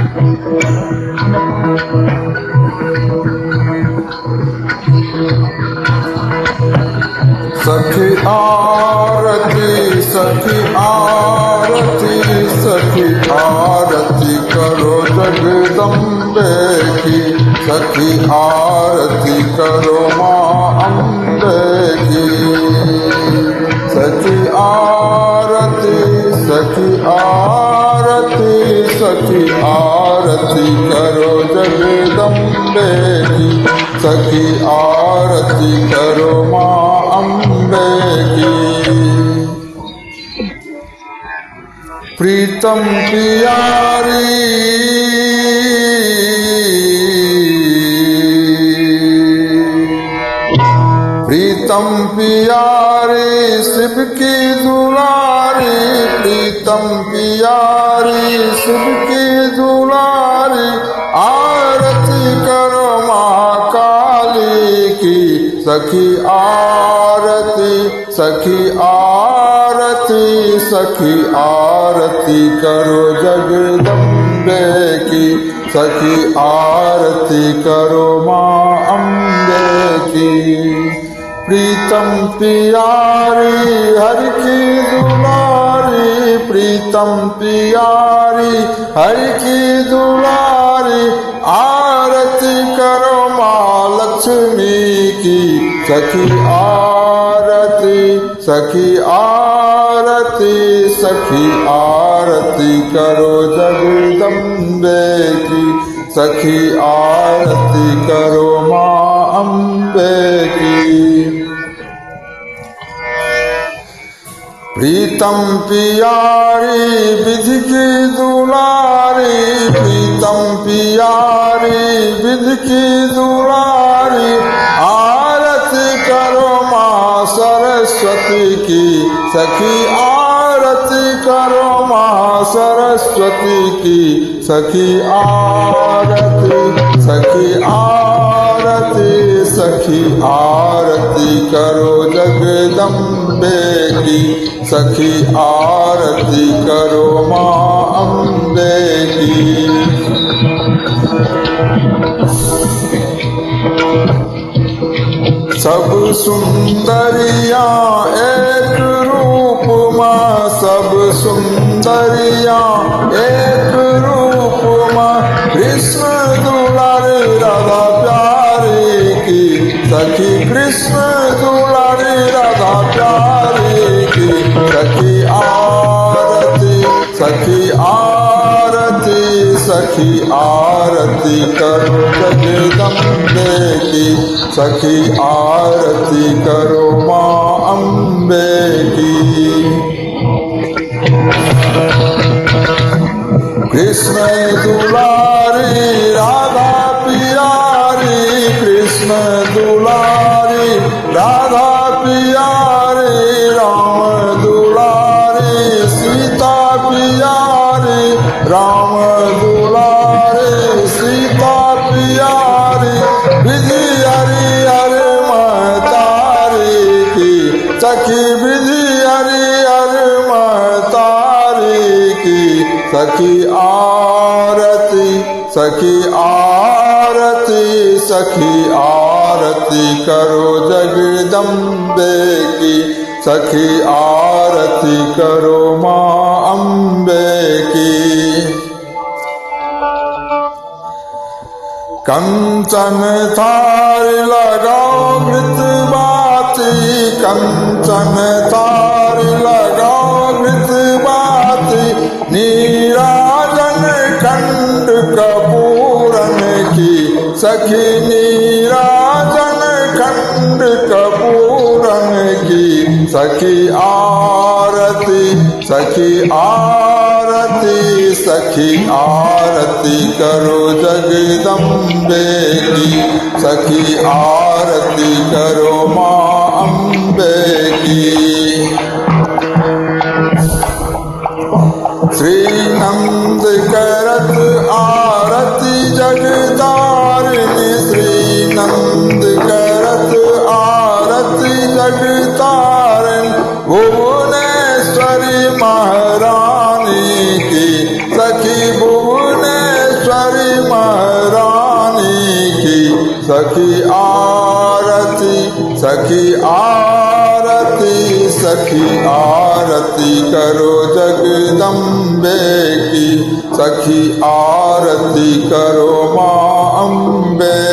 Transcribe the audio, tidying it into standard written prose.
सखी आरती सखी आरती सखी आरती करो जगदम्बे की। सखी आरती करो माँ अम्बे की। सखी आरती सखी आरती सखी आरती करो जगदम्बे की। सखी आरती करो माँ अम्बे की। प्रीतम प्यारी प्रीतम प्यारी शिव की दुलारी। प्रीतम प्यारी शिव की दुलारी। आरती करो महाकाली की। सखी आरती सखी आरती सखी आरती करो जगदम्बे की। सखी आरती करो माँ अम्बे की। प्रीतम प्यारी हरि की दुलारी। प्रीतम प्यारी हरि की दुलारी। आरती करो माँ लक्ष्मी की। सखी आरती सखी आरती सखी आरती करो जगदम्बे की। सखी आरती करो माँ अम्बे की। प्रीतम प्यारी विधि की दुलारी। प्रीतम प्यारी विधि की दुलारी। आरती करो माँ सरस्वती की। सखी आरती करो माँ सरस्वती की। सखी आरती सखी आरती सखी आरती करो जगदम्बे की। सखी आरती करो माँ अम्बे की। सब सुंदरियाँ एक रूप माँ। सब सुंदरियाँ एक रूप माँ। कृष्ण दुलारी राधा प्यारी की। सखी कृष्ण दुलारी राधा प्यारी की। सखी आरती सखी आरती सखी आरती करो जगदम्बे की। सखी आरती करो माँ अम्बे की। कृष्ण दुलारी राधा प्यारी। कृष्ण दुलारी राधा प्यारी। राम दुलारी सीता प्यारी। राम दुलारी सीता प्यारी। विधि हरि हरि महतारी की। सखी विधि हरि हरि महतारी की। सखी आरती सखी आरती सखी आरती करो जगदम्बे की। सखी आरती करो माँ अम्बे की। कंचन थारी लगाओ मृत बाती। कंचन थारी लगाओ मृत बाती। नीराजन खंड कपूरन की। सखी नीराजन खंड कपूरन की। सखी आरती सखी आरती सखी आरती करो जगदम्बे की। सखी आरती करो माँ अम्बे की। श्री नंद करत आरती जगतारिणी। श्री नंद करत आरती जगतारिणी। भुवनेश्वरी महारानी की। सखी भुवनेश्वरी सखी आरती करो जगदम्बे की, सखी आरती करो माँ अम्बे